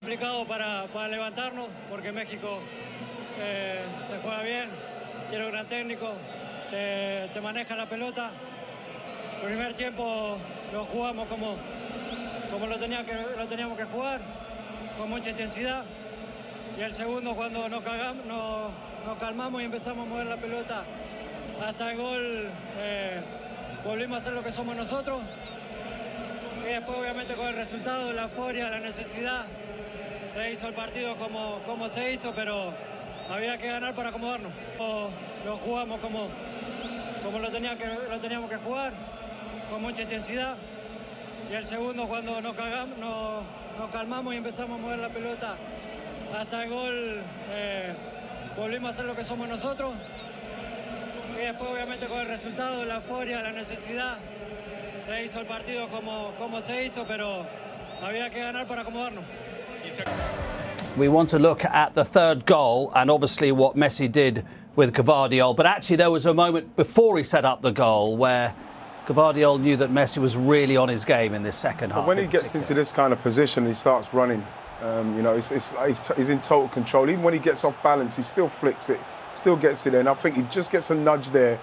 Complicado para levantarnos porque México te juega bien, tiene un gran técnico, te maneja la pelota. El primer tiempo lo jugamos como lo teníamos que jugar, con mucha intensidad. Y el segundo, cuando nos calmamos y empezamos a mover la pelota hasta el gol, volvimos a hacer lo que somos nosotros. Y después, obviamente, con el resultado, la euforia, la necesidad, se hizo el partido como se hizo, pero había que ganar para acomodarnos. Lo jugamos como lo teníamos que jugar, con mucha intensidad. Y el segundo, cuando nos calmamos y empezamos a mover la pelota hasta el gol, volvimos a hacer lo que somos nosotros. Y después, obviamente, con el resultado, la euforia, la necesidad, se hizo el partido como se hizo, pero había que ganar para acomodarnos. We want to look at the third goal and obviously what Messi did with Gvardiol. But actually there was a moment before he set up the goal where Gvardiol knew that Messi was really on his game in this second half. But when he gets into this kind of position, he starts running. You know, he's in total control. Even when he gets off balance, he still flicks it, still gets it in. I think he just gets a nudge there.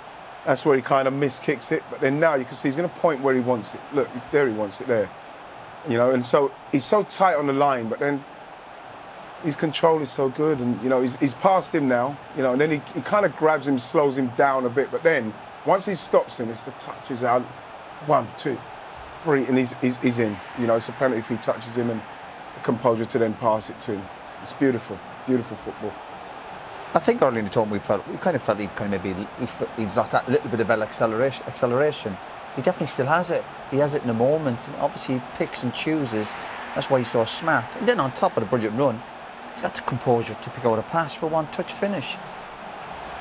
That's where he kind of miskicks it. But then now you can see he's going to point where he wants it. Look, there he wants it there. You know, and so he's so tight on the line, but then his control is so good, and you know he's past him now. You know, and then he kind of grabs him, slows him down a bit, but then once he stops him, it's the touches out, 1, 2, 3, and he's in. You know, it's a penalty if he touches him, and the composure to then pass it to him. It's beautiful, beautiful football. I think early in the tournament we kind of felt he's lost that little bit of acceleration. He definitely still has it. He has it in a moment, and obviously he picks and chooses. That's why he's so smart. And then on top of the brilliant run, he's got the composure to pick out a pass for a one-touch finish.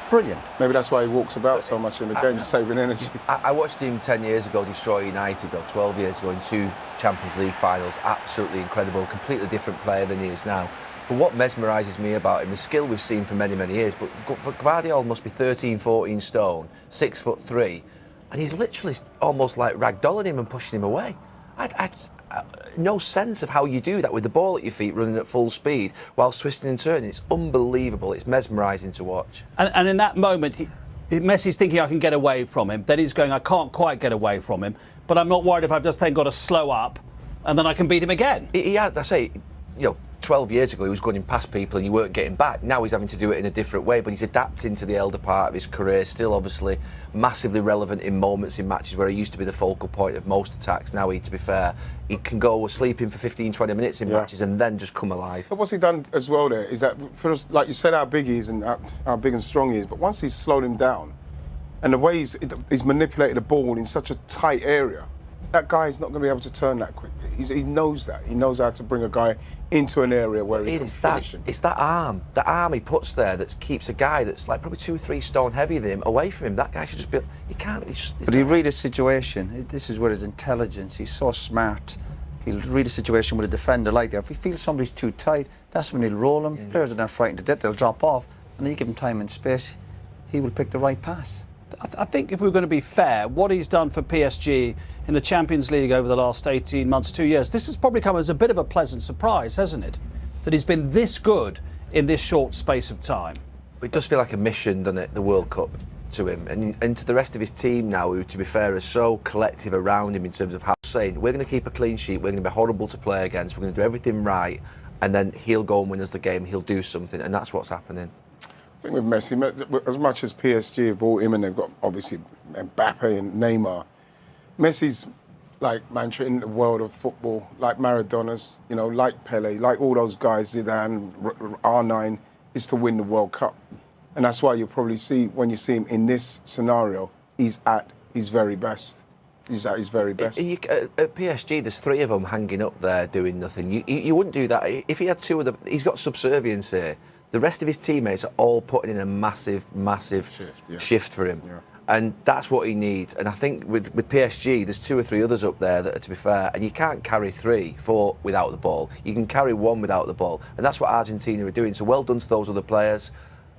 Brilliant. Maybe that's why he walks about so much in the game, saving energy. I watched him 10 years ago destroy United, or 12 years ago in 2 Champions League finals. Absolutely incredible, completely different player than he is now. But what mesmerises me about him, the skill we've seen for many, many years, but Gvardiol must be 13, 14 stone, 6'3", and he's literally almost like ragdolling him and pushing him away. No sense of how you do that with the ball at your feet running at full speed whilst twisting and turning. It's unbelievable. It's mesmerising to watch. And in that moment, Messi's thinking I can get away from him. Then he's going, I can't quite get away from him, but I'm not worried if I've just then got to slow up and then I can beat him again. He had, I say, you know, 12 years ago he was going past people and you weren't getting back. Now he's having to do it in a different way, but he's adapting to the elder part of his career. Still obviously massively relevant in moments in matches where he used to be the focal point of most attacks. Now, to be fair, he can go sleeping for 15-20 minutes in matches and then just come alive. But what's he done as well there is that, for us, like you said, how big he is and how big and strong he is, but once he's slowed him down and the way he's manipulated the ball in such a tight area, that guy is not going to be able to turn that quickly. He knows that. He knows how to bring a guy into an area where he can finish him. It's that arm he puts there that keeps a guy that's like probably 2 or 3 stone heavier than him away from him. That guy should just be. He can't. But he'll read a situation. This is where his intelligence. He's so smart. He'll read a situation with a defender like that. If he feels somebody's too tight, that's when he'll roll him. Players are then frightened to death. They'll drop off, and then you give him time and space. He will pick the right pass. I think if we're going to be fair, what he's done for PSG in the Champions League over the last 18 months, 2 years, this has probably come as a bit of a pleasant surprise, hasn't it? That he's been this good in this short space of time. It does feel like a mission, doesn't it, the World Cup to him and to the rest of his team now, who, to be fair, are so collective around him in terms of how saying we're going to keep a clean sheet, we're going to be horrible to play against, we're going to do everything right, and then he'll go and win us the game, he'll do something, and that's what's happening. I think with Messi, as much as PSG have brought him and they've got obviously Mbappe and Neymar, Messi's like mantra in the world of football, like Maradona's, you know, like Pele, like all those guys, Zidane, R9, is to win the World Cup. And that's why you'll probably see, when you see him in this scenario, he's at his very best. He's at his very best. At PSG, there's 3 of them hanging up there doing nothing. You wouldn't do that. If he had 2 of them, he's got subservience here. The rest of his teammates are all putting in a massive shift for him. Yeah. And that's what he needs. And I think with PSG, there's 2 or 3 others up there that are, to be fair, and you can't carry 3, 4 without the ball. You can carry 1 without the ball. And that's what Argentina are doing. So well done to those other players.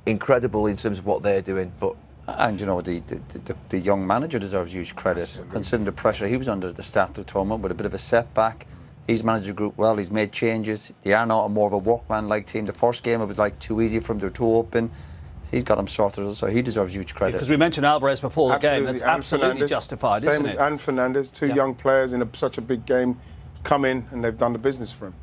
Incredible in terms of what they're doing. But and you know, the young manager deserves huge credit, considering the pressure he was under at the start of the tournament with a bit of a setback. He's managed the group well. He's made changes. They are now more of a workman-like team. The first game it was like too easy for them. They're too open. He's got them sorted, so he deserves huge credit. Because we mentioned Alvarez before the game. That's absolutely justified, isn't it? And Fernandes, two young players in such a big game, come in and they've done the business for him.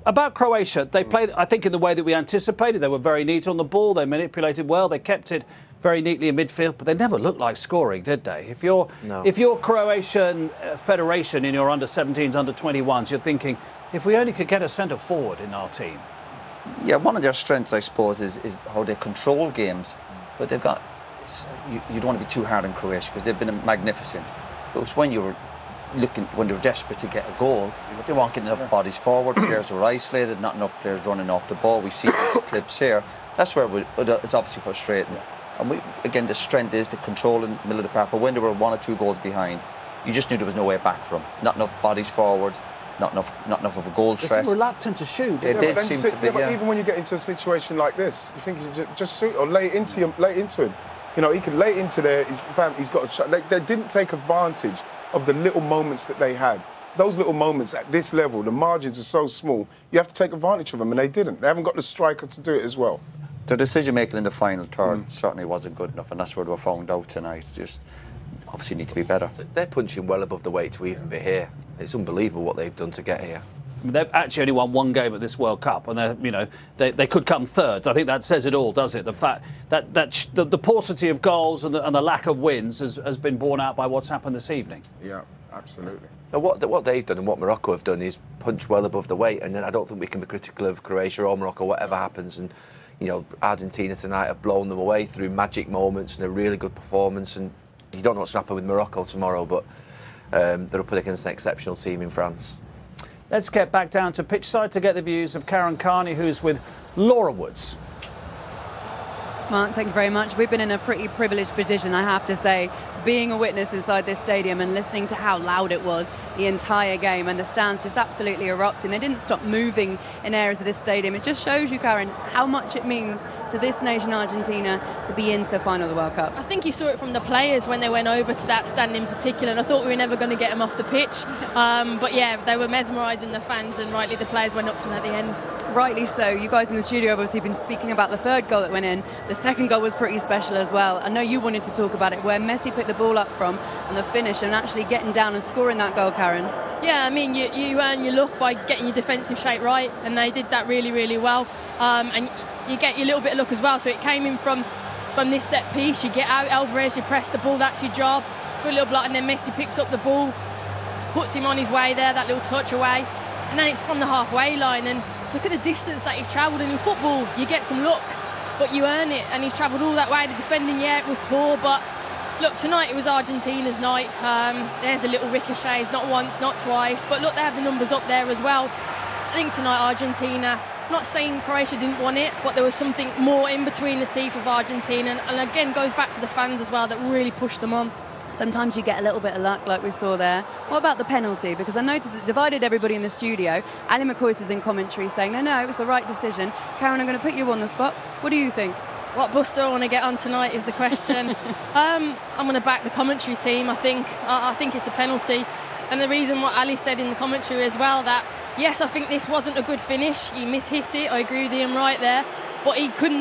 About Croatia, they played, I think, in the way that we anticipated. They were very neat on the ball. They manipulated well. They kept it very neatly in midfield, but they never looked like scoring, did they? If you're Croatian Federation in your under-17s, under-21s, you're thinking, if we only could get a centre forward in our team. Yeah, one of their strengths, I suppose, is how they control games. But they've got... You don't want to be too hard on Croatia because they've been magnificent. But it's when they were desperate to get a goal, they weren't getting enough bodies forward, players were isolated, not enough players running off the ball. We've seen these clips here. That's where it's obviously frustrating. And again, the strength is the control in the middle of the park. But when they were 1 or 2 goals behind, you just knew there was no way back from. Not enough bodies forward. Not enough of a goal threat. They seemed reluctant to shoot. It did seem to be. But even when you get into a situation like this, you think you should just shoot or lay into him. You know, he could lay into there. He's got a shot. They didn't take advantage of the little moments that they had. Those little moments at this level, the margins are so small. You have to take advantage of them, and they didn't. They haven't got the striker to do it as well. The decision making in the final third certainly wasn't good enough, and that's where they were found out tonight. Just obviously need to be better. They're punching well above the weight to even be here. It's unbelievable what they've done to get here. I mean, they've actually only won 1 game at this World Cup, and they could come third. I think that says it all, does it? The fact that the paucity of goals and the lack of wins has been borne out by what's happened this evening. Yeah, absolutely. Now, what they've done and what Morocco have done is punch well above the weight, and then I don't think we can be critical of Croatia or Morocco, whatever happens. And Argentina tonight have blown them away through magic moments and a really good performance. And you don't know what's going to happen with Morocco tomorrow, but they're up against an exceptional team in France. Let's get back down to pitch side to get the views of Karen Carney, who's with Laura Woods. Mark, thank you very much. We've been in a pretty privileged position, I have to say, being a witness inside this stadium and listening to how loud it was the entire game, and the stands just absolutely erupting. They didn't stop moving in areas of this stadium. It just shows you, Karen, how much it means to this nation, Argentina, to be into the final of the World Cup. I think you saw it from the players when they went over to that stand in particular, and I thought we were never going to get them off the pitch. But yeah, they were mesmerising the fans, and rightly the players went up to them at the end. Rightly so. You guys in the studio have obviously been speaking about the third goal that went in. The second goal was pretty special as well. I know you wanted to talk about it, where Messi picked the ball up from and the finish and actually getting down and scoring that goal, Karen. Yeah, I mean, you earn your look by getting your defensive shape right, and they did that really, really well. And you get your little bit of luck as well. So it came in from this set piece. You get out Alvarez, you press the ball, that's your job. Good little block, and then Messi picks up the ball, puts him on his way there, that little touch away. And then it's from the halfway line, and look at the distance that he's travelled. And in football, you get some luck, but you earn it. And he's travelled all that way. The defending, yeah, it was poor, but look, tonight it was Argentina's night. There's a little ricochet, not once, not twice, but look, they have the numbers up there as well. I think tonight Argentina, not saying Croatia didn't want it, but there was something more in between the teeth of Argentina, and again goes back to the fans as well that really pushed them on. Sometimes you get a little bit of luck, like we saw there. What about the penalty? Because I noticed it divided everybody in the studio. Ali McCoy is in commentary saying, no, it was the right decision. Karen, I'm going to put you on the spot. What do you think? What bus do I want to get on tonight is the question. I'm going to back the commentary team. I think it's a penalty. And the reason what Ali said in the commentary as well, that yes, I think this wasn't a good finish. He mishit it. I agree with him right there. But he could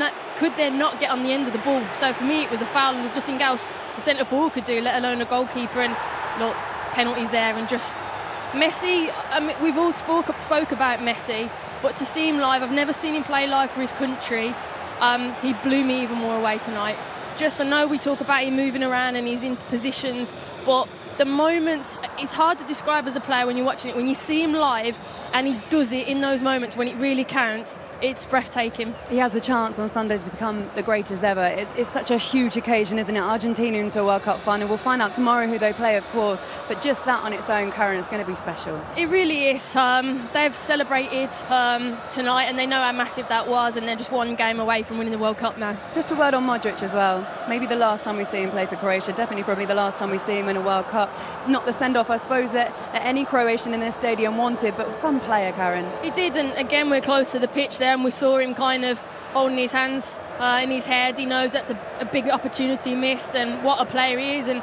then not get on the end of the ball. So for me, it was a foul, and there's nothing else the centre forward could do, let alone a goalkeeper. And look, penalties there, and just Messi. I mean, we've all spoke about Messi, but to see him live, I've never seen him play live for his country. He blew me even more away tonight. Just, I know we talk about him moving around and he's into positions, but the moments, it's hard to describe as a player when you're watching it. When you see him live and he does it in those moments when it really counts, it's breathtaking. He has a chance on Sunday to become the greatest ever. It's such a huge occasion, isn't it? Argentina into a World Cup final. We'll find out tomorrow who they play, of course, but just that on its own, Karen, is going to be special. It really is. They've celebrated tonight, and they know how massive that was, and they're just one game away from winning the World Cup now. Just a word on Modric as well. Maybe the last time we see him play for Croatia, definitely probably the last time we see him in a World Cup. Not the send-off, I suppose, that any Croatian in this stadium wanted, but some player, Karen. He did, and again, we're close to the pitch there, and we saw him kind of holding his hands in his head. He knows that's a big opportunity missed, and what a player he is. And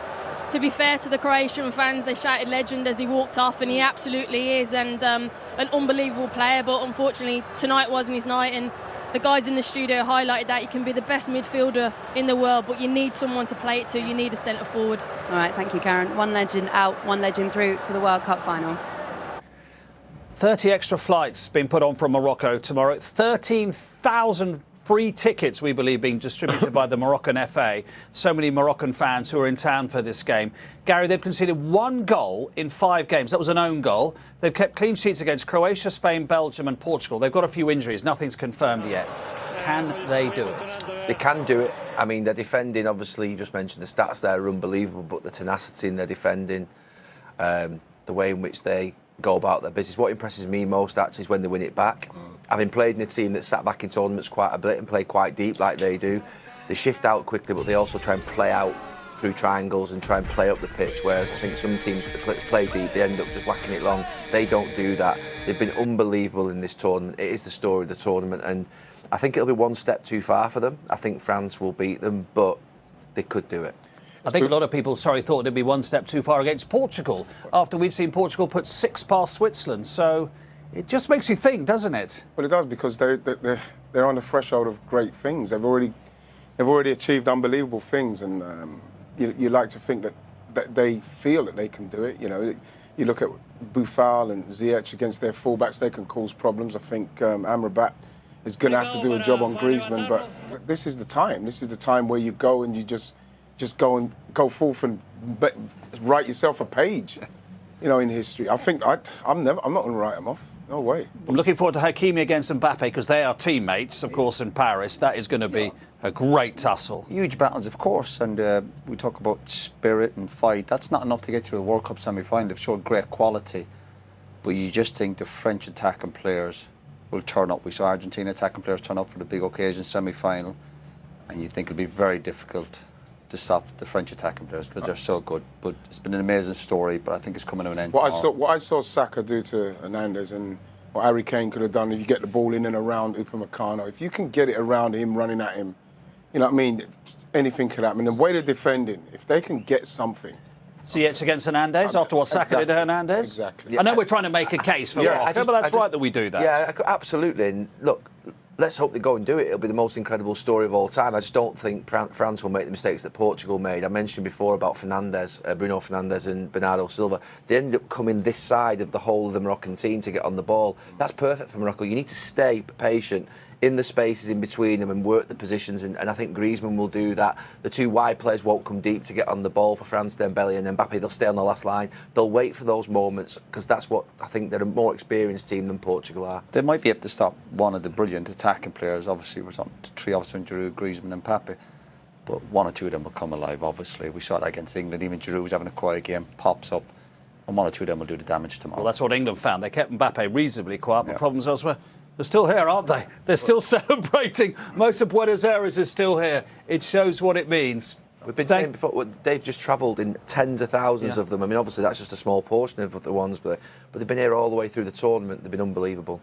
to be fair to the Croatian fans, they shouted legend as he walked off, and he absolutely is, and an unbelievable player. But unfortunately, tonight wasn't his night, and the guys in the studio highlighted that you can be the best midfielder in the world, but you need someone to play it to. You need a centre forward. All right, thank you, Karen. One legend out, one legend through to the World Cup final. 30 extra flights being put on from Morocco tomorrow. 13,000 free tickets, we believe, being distributed by the Moroccan FA. So many Moroccan fans who are in town for this game. Gary, they've conceded 1 goal in 5 games. That was an own goal. They've kept clean sheets against Croatia, Spain, Belgium and Portugal. They've got a few injuries. Nothing's confirmed yet. Can they do it? They can do it. I mean, they're defending, obviously, you just mentioned the stats there are unbelievable, but the tenacity in their defending, the way in which they go about their business. What impresses me most, actually, is when they win it back. Having played in a team that sat back in tournaments quite a bit and play quite deep like they do, they shift out quickly, but they also try and play out through triangles and try and play up the pitch, whereas I think some teams that play deep, they end up just whacking it long. They don't do that. They've been unbelievable in this tournament. It is the story of the tournament, and I think it'll be one step too far for them. I think France will beat them, but they could do it. I think a lot of people, thought it'd be one step too far against Portugal after we'd seen Portugal put 6 past Switzerland. So it just makes you think, doesn't it? Well, it does, because they're on the threshold of great things. They've already achieved unbelievable things, and you like to think that they feel that they can do it. You know, you look at Boufal and Ziyech against their fullbacks; they can cause problems. I think Amrabat is going to have to do a job on Griezmann, but this is the time. This is the time where you go and you just go forth and write yourself a page, you know, in history. I think I'm not going to write them off. No way. I'm looking forward to Hakimi against Mbappe, because they are teammates, of course, in Paris. That is going to be a great tussle. Huge battles, of course, and we talk about spirit and fight. That's not enough to get to a World Cup semi-final. They've showed great quality, but you just think the French attacking players will turn up. We saw Argentina attacking players turn up for the big occasion semi-final, and you think it'll be very difficult to stop the French attacking players because they're so good. But it's been an amazing story, but I think it's coming to an end. What I saw Saka do to Hernandez, and what Harry Kane could have done if you get the ball in and around Upamecano, if you can get it around him, running at him, you know what I mean, anything could happen. The way they're defending, if they can get something. Ziyech against Hernandez after what Saka did to Hernandez? Exactly. I know we're trying to make a case for Morocco, but that's right that we do that. Yeah, absolutely. And look, let's hope they go and do it. It'll be the most incredible story of all time. I just don't think France will make the mistakes that Portugal made. I mentioned before about Fernandes, Bruno Fernandes and Bernardo Silva. They ended up coming this side of the whole of the Moroccan team to get on the ball. That's perfect for Morocco. You need to stay patient in the spaces in between them and work the positions, and I think Griezmann will do that. The 2 wide players won't come deep to get on the ball for France, Dembele and Mbappe. They'll stay on the last line. They'll wait for those moments, because that's what I think they're a more experienced team than Portugal are. They might be able to stop one of the brilliant attacking players. Obviously, we're talking 3 officers, Giroud, Griezmann and Mbappe. But 1 or 2 of them will come alive, obviously. We saw that against England. Even Giroud was having a quiet game, pops up, and 1 or 2 of them will do the damage tomorrow. Well, that's what England found. They kept Mbappe reasonably quiet, but problems elsewhere. They're still here, aren't they? They're still celebrating. Most of Buenos Aires is still here. It shows what it means. We've been saying before, they've just travelled in tens of thousands of them. I mean, obviously, that's just a small portion of the ones, but they've been here all the way through the tournament. They've been unbelievable.